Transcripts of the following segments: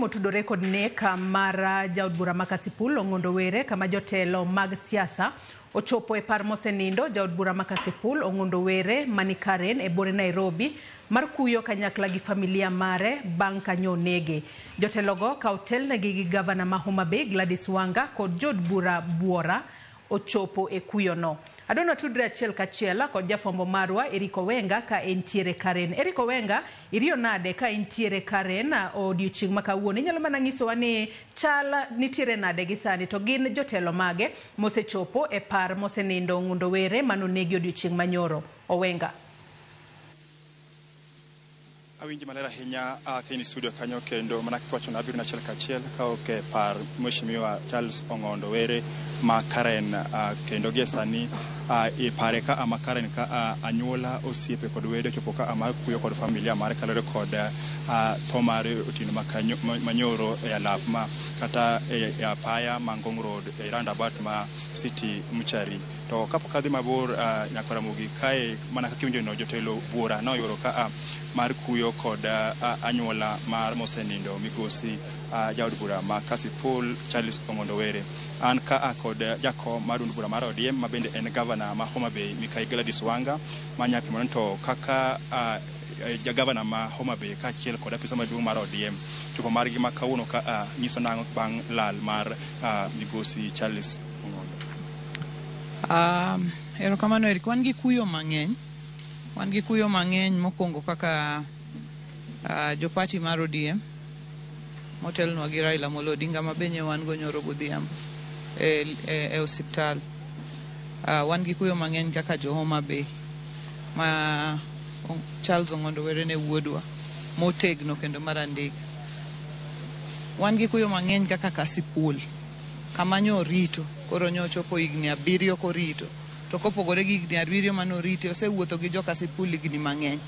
motudore kod nek mar jaod bura ma Kasipul Ong'ondo Were kama jotelo mag siasa ochopo e par mosenindo jaod bura ma Kasipul Ong'ondo Were mani Karen e bore Nairobi mar kuyo kanyakla gi familia mare bang' kanyo nege. Jotelogo ka otelnegi gi gavana ma Homa Bay Gladys Wanga kod jod bura Buora ochopo e kuyo no. Adona tudre achiel kachiel kod jafombo marwa Eric Owenga ka entiere Karen. Eric Owenga, iriyo nade ka entiere Karen odiochieng' ma kawuono. Inyalo mana nyisowa ni chal nitiere nade gi sani to gin jotelo mage mosechopo e par mosenindo Ong'ondo Were manonegi odiochieng' manyoro. Owenga. Awinji malera hinya kini studio kanyo kendo mana kiwacho na abiru na achiel kachiel ka oke par mheshimiwa Charles Ong'ondo Were ma Karen kendo gie sani e pare ka ama Karen ka anyuola osiepe kod wede chopo ka ama kuyo kod familia mare kalore kod tho mare Otieno manyoro e alap ma kata e apaya Mangong Road e roundabout ma City Muchari. To kapo kadhi mabor nyakora mugi kae mana ka kiwinjo no jotelo buora no yoro ka mar kuyo kod anyuola mar mosenindo migosi jaod bura ma Kasipul Charles Ong'ondo Were. An ka kod jako mar duond bura mar ODM ma bende en gavana ma Homa Bay Mikai Gladys Wanga manyaki mondo to kaka gavana ma Homa Bay ka chiel kod apisa maduong' mar ODM chopo margi ma kawuono ka nyiso nang'o bang' lal mar migosi Charles Ong'ondo. Erokamano Eric, wan gi kuyo mang'eny mokwongo kaka jo party mar ODM motelnwa gi Raila Amolo Odinga ma benye wan go nyoro godhiambo e osiptal. Wan gi kuyo mang'eny kaka jo Homa Bay ma Charles Ong'ondo Were ne wuodwa motegno kendo marandek. Wan gi kuyo mang'eny kaka Kasipul kama nyo rito koro nyo chopo higni 7 korito to kopogore gi higni 7 manorite osewuotho gi jo Kasipul higni mang'eny.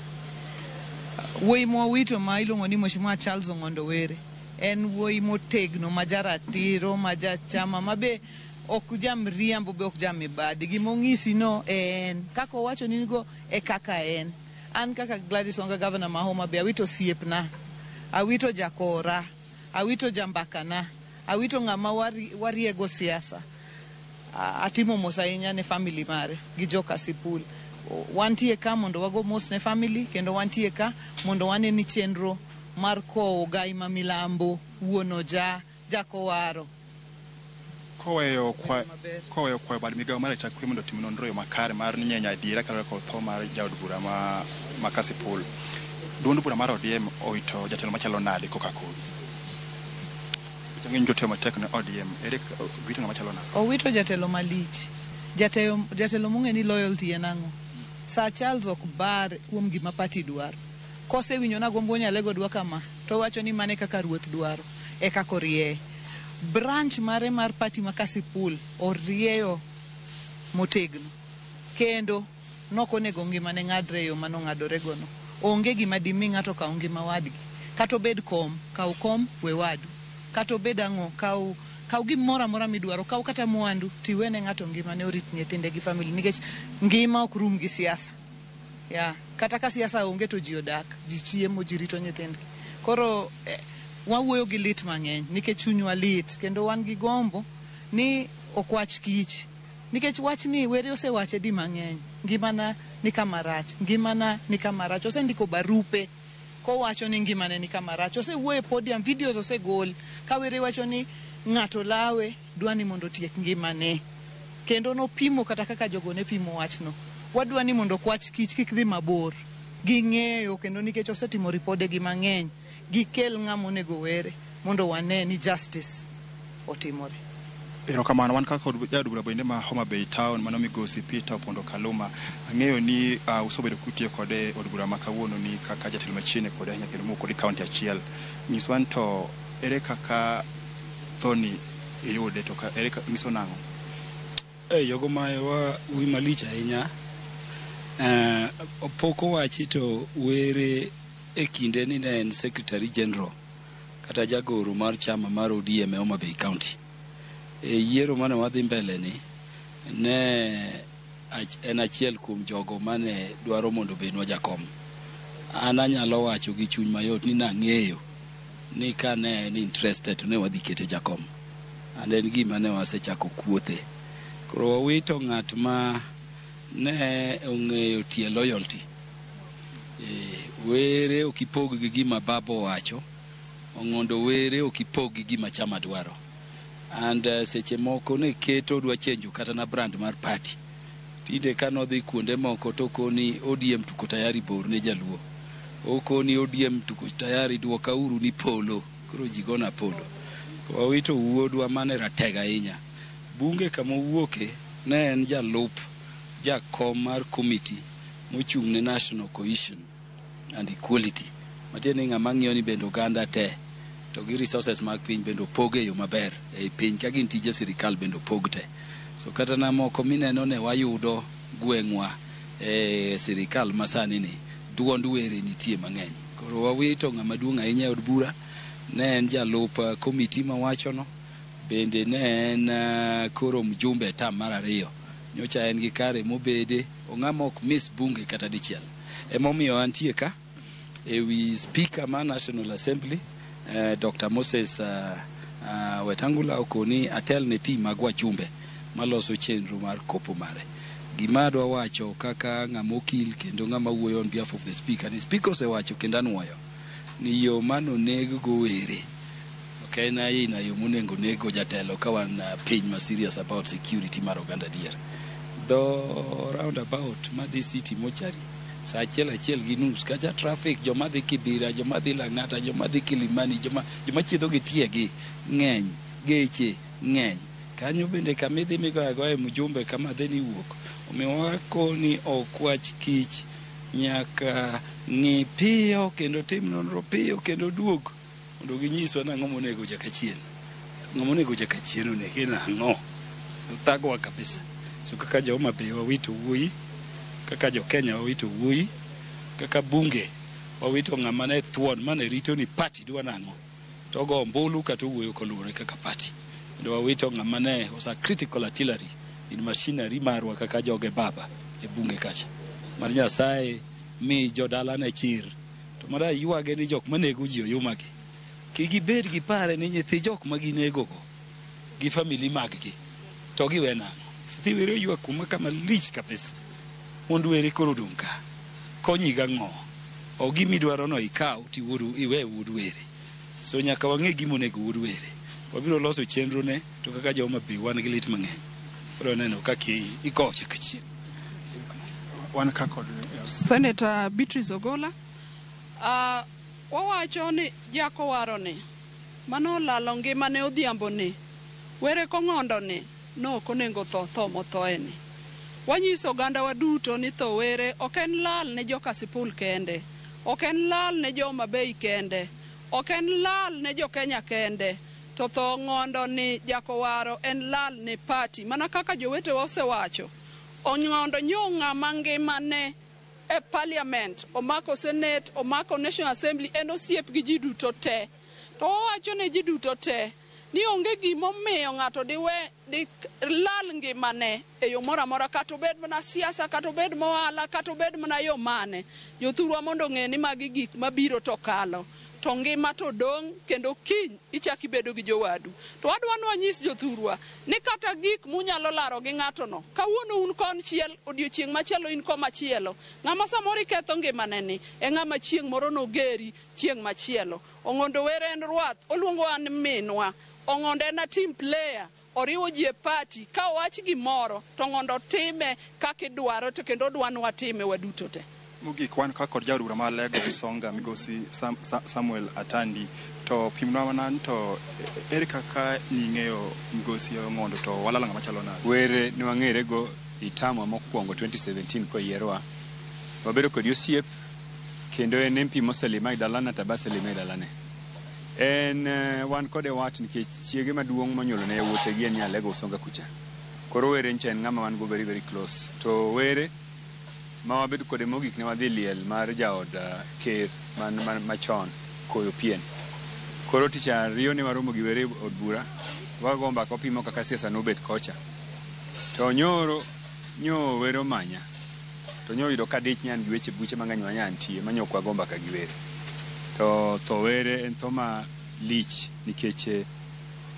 Wuoyi mowito ma iluongo ni mheshimiwa Charles Ong'ondo Were en wuoyi motegno majaratiro majachama mabe ok jam riambo be ok jam mibadhi gimong'isi no en kaka owacho ni go e kaka en. An kaka Gladys Wanga gavana ma Homa Bay awito siepna, awito jakora, awito jambakana, awito ng'ama wariego siasa. Atimo mos ahinya ne family mare gi jo Kasipul. Wantie ka mondo wago mos ne family kendo wantie ka mondo wane ni chenro mar kowo gai ma milambo wuono jakowaro. Koweyo kwa bad migawo mar chakwe mondo tim nonro yo makare mar nyenya adiera kalore kod tho mar jaod bura ma Kasipul. Duond bura mar ODM oito jatelo machalo nade koka kod. Ng'eny jotelo matek ne ODM Eric wito ng'ama chalo nade. Owito jatelo malich. Jatelo mong'e ni loyalty en ang'o. Sa Charles ok bar kuom gima party dwaro. Kosewinjo na gombo nyalego dwa kama to wacho ni mane kaka ruoth dwaro e kako rie. Branch mare mar party ma Kasipul orieyo motegno kendo nokonego ngimane ng'adre yo manong'adore gono. Onge gima dimi ng'ato ka ngima wadgi kato bed kom kaw kom we wadu kato bed ang'o kaw gimoro amora midwaro kaw kata mwandu tiwene ng'ato ngimane orit nyithinde gi family nikech ngima ok rum gi siasa. Kata ka siasa onge to ji odak, ji chiemo, ji rito nyithindgi. Koro wawuoyo gi lit mang'eny nikech chunywa lit kendo wan gi gombo ni okwach kich nikech wach ni Were osewache di mang'eny. Ngimana ni kama rach osendiko barupe kowacho ni ngimane ni kama rach osewuoyo e podium videos osegol ka Were wacho ni ng'ato lawe dwani mondo tiek ngimane kendo nopimo kata kaka jogo ne pimo wachno. Wadwa ni mondo kwach kich kik dhi mabor ging'eyo kendo nikech osetimo ripode gi mang'eny gikel ng'ama onego Were mondo wane ni justice otimore. Erokamano wan kaka jaod bura bende ma Homa Bay Town mano migosi Peter Opondo Kaluma ang'eyo ni usobedo kutie kode od bura ma kawuono ni kaka jatelo machiegni kode ahinya kendo moko di kaunti achiel. Nyiswan to ere kaka thoni iyude to ere nyiso nang'o? Jogo maewa wi malich ahinya. Opoko wachi to Were e kinde ni ne en Secretary General kata jagoro mar chama mar ODM e Homa Bay County. Yiero mane wadhi mbele ni ne en achiel kuom jogo mane dwaro mondo benwa jakom. An anyalo wacho gi chuny mayot ni nang'eyo ni ka ne ni interested to ne wadhi kete jakom. And en gima ne wasechako kuothe. Koro wawito ng'at ma ne ong'eyo tie loyalty. Were okipog gi gima babo wacho, Ong'ondo Were okipog gi gima chama dwaro. And seche moko ne keto dwa chenjo kata na brand mar party. Tinde kanodhi kuonde moko to koni ODM tuko tayari bor ne jaluo. Okoni ODM tuko tayari duoka uru ni polo. Koro jigona polo. Wawito wuodwa mane ratega ahinya. Bunge kama wuoke ne en jalup jakom mar committee mochung' ne National Cohesion and Equality. Matiende ng'ama ng'iyo ni bendo Uganda te to gi resources mag piny bendo poge yo maber e piny ka gin tije sirikal bendo pogte. So kata na moko mineno ne wayudo gweng'wa sirikal masani ni duond were nitie mang'eny. Koro wawito ng'ama duong' ahinya e od bura ne en jalup committee mawachono, bende ne en koro mjumbe tam mar ariyo. Nyocha en gi kare mobede, ong'ama ok miss bunge kata dichiel. Emomiyo antie ka ewi speaker ma National Assembly, Dr. Moses Wetangula okoni atel ne team mag wachumbe maloso chenro mar kopo mare. Gima dwa wacho kaka ng'ama okil kendo ng'ama wuoyo on behalf of the speaker, ni speaker osewacho kendo anuoyo ni yo mano nego Were. Okay, na ina yo monengo nego jatelo ka wan piny ma serious about security mar Uganda dier. Do roundabout madhi city mochari saa achiel gi nus kacha traffic joma dhi Kibira, joma dhi Lang'ata, joma dhi Kilimani, joma chiedho gi tiegi ng'eny, geche ng'eny. Kanyo bende kamidhi migoye mjumbe kama dheni wuok. Omiyo wakoni okwach kich nyaka ng'i piyo kendo tim nonro piyo kendo duog mondo ginyiswa nang'o monego jakachien. Ng'o monego jakachien onege nang'o. Thagwa kabisa. So kaka joma be wawito wuoyi, kaka jo Kenya wawito wuoyi, kaka bunge wawito ng'ama ne thuon mane rito ni party dwa nang'o. To go ombulu kata wuoyo koluwore kaka party. Ndo wawito ng'ama ne osa critical artillery in machinery marwa kaka joge baba e bunge kacha. Mar Nyasaye mi jodala ne chir. To mara yuage ni jok manego ji oyumagi. Kigibed gi pare ni nyithi jok maginego go gi family mag-gi. To giwe nang'o. Dhi Were ywak kuma kama lich kabisa. Mond Were koro dong' ka. Konyi gang'o. O gimi dwaro no ikaw ti iwe wuod Were. So nyaka wang'e gimonego wuod Were. Wabiro loso chenro ne to kaka joma be wan gi lit mang'eny. Koro neno kaki ikoche kachien. Wan kako Senator Beatrice Ogola, wawacho ni jako waro ni mano lalo ngimane odhiambo ni Were kong'ondo ni no konengo tho mothoe ni. Wanyiso Uganda waduto ni tho Were ok en lal ne joka Sipul kende, ok en lal ne joma Bei kende, ok en lal ne jo Kenya kende. To tho ng'ondo ni jako waro en lal ne party. Mana kaka jowete osewacho, ong'ondo nyo ng'ama ngimane e parliament, omako senate, omako National Assembly, en osiep gi ji duto te. To wawacho ne ji duto te ni onge gimomiyo ng'ato di lal ngimane e yo moro amora, kata obed mana siasa, kata obed mohala, kata obed mana yo mane. Jothurwa mondo ng'e ni magi gik mabiro to kalo. To ngima to dong' kendo kiny ichaki bedo gi jowadu. To wadwano wanyis jothurwa ni kata gik munyalo laro gi ng'ato no, kawuono un konchiel, odiochieng' machielo in komachielo. Ng'ama samoro iketho ngimane ni e ng'ama chieng' moro no geri chieng' machielo. Ong'ondo Were en rwath, oluongo an minwa. Ong'ondo en a team player, oriwo ji e party. Ka owach gimoro to Ong'ondo time kaka idwaro to kendo dwanwa time waduto te. Mugik wan kaka jaod bura mar Lego Songa migosi Samuel Atandi to pimnwa manan to ere kaka ning'eyo migosi Ong'ondo to walala ng'ama chalo nade. Were ni wang'ere go itamwa mokwongo 2017 koyierwa. Wabedo kod osiep kendo en MP moselima idalana tabaselima idalane. En wan kode wat nikech chiege maduong' manyuolo ne yawuote gi en Lego Songa kucha. Koro Were en ng'ama wan go very very close. To Were ma wabedo kode mogik ne wadhi liel mar jaod ker machon Koyo Pien. Koro tich ariyo ne waromo gi Were od bura, wagomba kopimo kaka siasa nobet kocha. To nyoro Were omanya. To yudo ka dich nyan gi weche buche mang'eny manyantie manyo kwa gomba ka gi Were. To Were en tho ma lich nikech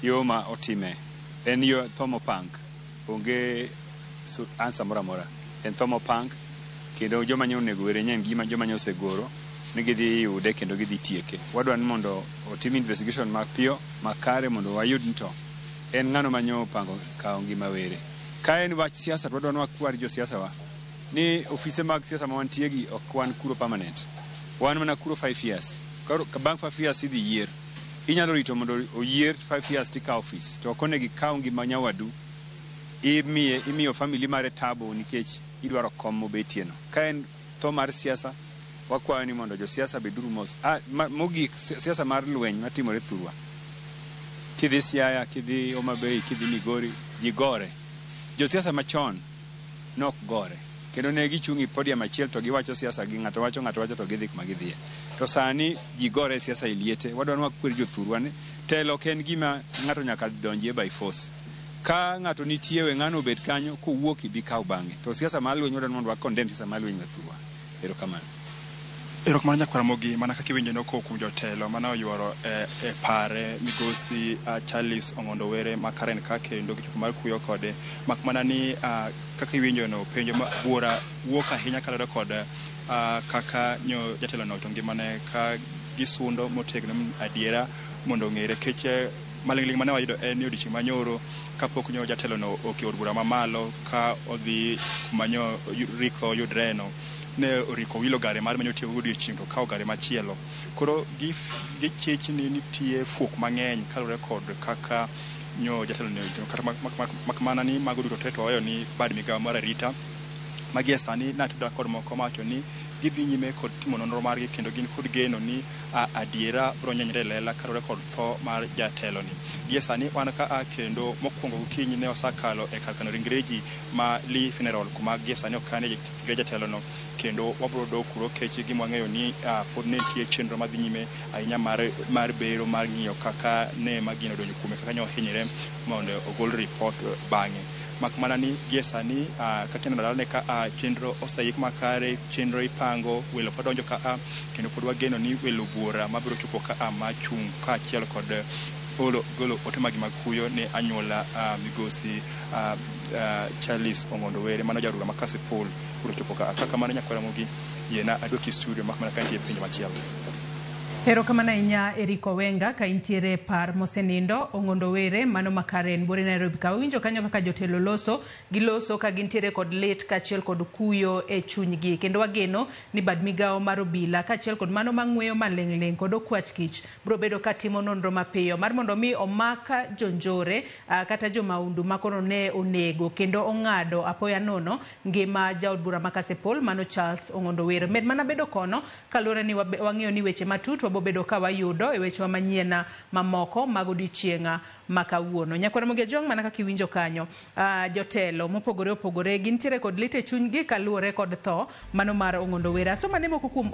yo ma otime en yo thomopunk onge answer mora mora en thomopunk kendo joma nyo nego were nyen gima joma nyo segoro ni gidhi yude kendo gidhi tieke. Wadwa ni mondo otim investigation mapiyo makare mondo wayud nto en ng'ano manyo pango kao ngima were. Ka en wach siasa wadwa ni wakwar jo siasa wa ni ofise mag siasa ma wantie gi ok wan kuro permanent. Wan mana kuro 5 years. Ka bang 5 years idhi yier. Inyalo rito mondo oyier 5 years tika office. To kone gi kao ngima nyawadu imiyo family mare tabo nikech idwaro kom mobetie no. Ka en tho mar siasa wakwayo ni mondo jo siasa beduru mos mogik siasa mar lweny matimore Thurwa. Kidhi Siaya, kidhi Homa Bay, kidhi Migori, jigore. Jo siasa machon nok gore. Kendo ne gichungi podium achiel to giwacho siasa gi ng'ato wacho to gidhi kuma gidhie. To sani jigore siasa iliete. Wadwa ni wakweri jo Thurwa ni telo ken gima ng'ato nyaka donjie by force. Ka ng'ato nitie we ng'ano obed kanyo kowuok ibi kaw bang'e. To siasa mar lweny wadwa ni mondo wakondem siasa mar lweny Thurwa. Erokamano. Erokamano Nyakwaramogi, mana kaka iwinjo no kuom jotelo mana oyuoro e pare migosi Charles Ong'ondo Were ma Karen ka kendo gichopo mar kuyo kode mak mana ni kaka iwinjo no penjo ma buora wuok ahinya kalore kod kaka nyo jatelo no to ngimane ka gisundo motegno adiera mondo ng'ere keche malingling mane wayudo en odiochieng' manyoro kapok nyo jatelo no okior bura mamalo ka odhi kumanyo riko yudre no ne oriko wilo gare mar manyo tiyo odiochieng' to kawo gare machielo. Koro gichich ni nitie fuok mang'eny kalore kod kaka nyo jatelo no kata makmana ni mago duto teto oyo ni bad migawo mar arita magie sani natuda kod moko macho ni gidhi nyime kod timo nonro margi kendo gin kod geno ni adiera bro nyenyre lela kalore kod tho mar jatelo ni. Gie sani wan ka kendo mokwongo gokinyi ne osakalo e kar kano ringreji ma Lee Funeral kuma gie sani okane jatelo no kendo wabro do kuro kechi gi mwang'eyo ni pod ne nitie chenro madhi nyime ahinya mar bero mar ng'iyo kaka ne magino donjo kuome kaka nyo hinyre mondo ogol report bang'e. Mak mana ni gie sani kaka neno dalane ka chenro osayik makare chenro ipango welo pod donjo ka kendo pod wageno ni welo buora mabiro chopo ka machung' ka achiel kod golo ote magi makuyo ne anyuola migosi Charles Ong'ondo Were mano jarura ma Kasipul biro chopo ka kaka mana Nyakwaramogi yena adoki studio mak mana ka nitie pinje machielo. Erokamano ahinya Eric Owenga ka intiere par mosenindo Ong'ondo Were mano ma Karen bore Nairobi ka winjo kanyo kaka jotelo giloso ka gintiere kod lit ka achiel kod kuyo e chunygi kendo wageno ni bad migawo mar obila ka achiel kod mano mang'weyo maleng' kod okwach kich bro bedo ka timo nonro mapiyo mar mondo mi omaka jonjore kata jomaundu makono ne onego kendo ong'ado apoya nono ngima jaod bura ma Kasipul mano Charles Ong'ondo Were. Med mana bedo kono kalure ni wang'eyo ni weche matut bobedo ka wayudo e weche manyiena mamoko mag odiochieng' makawuono. Nyakwaramogi Ajong' mana kaka iwinjo kanyo jotelo mopogore gintiere kod lit e chunygi kaluwore kod tho mano mar Ong'ondo Were. So mane moko kuom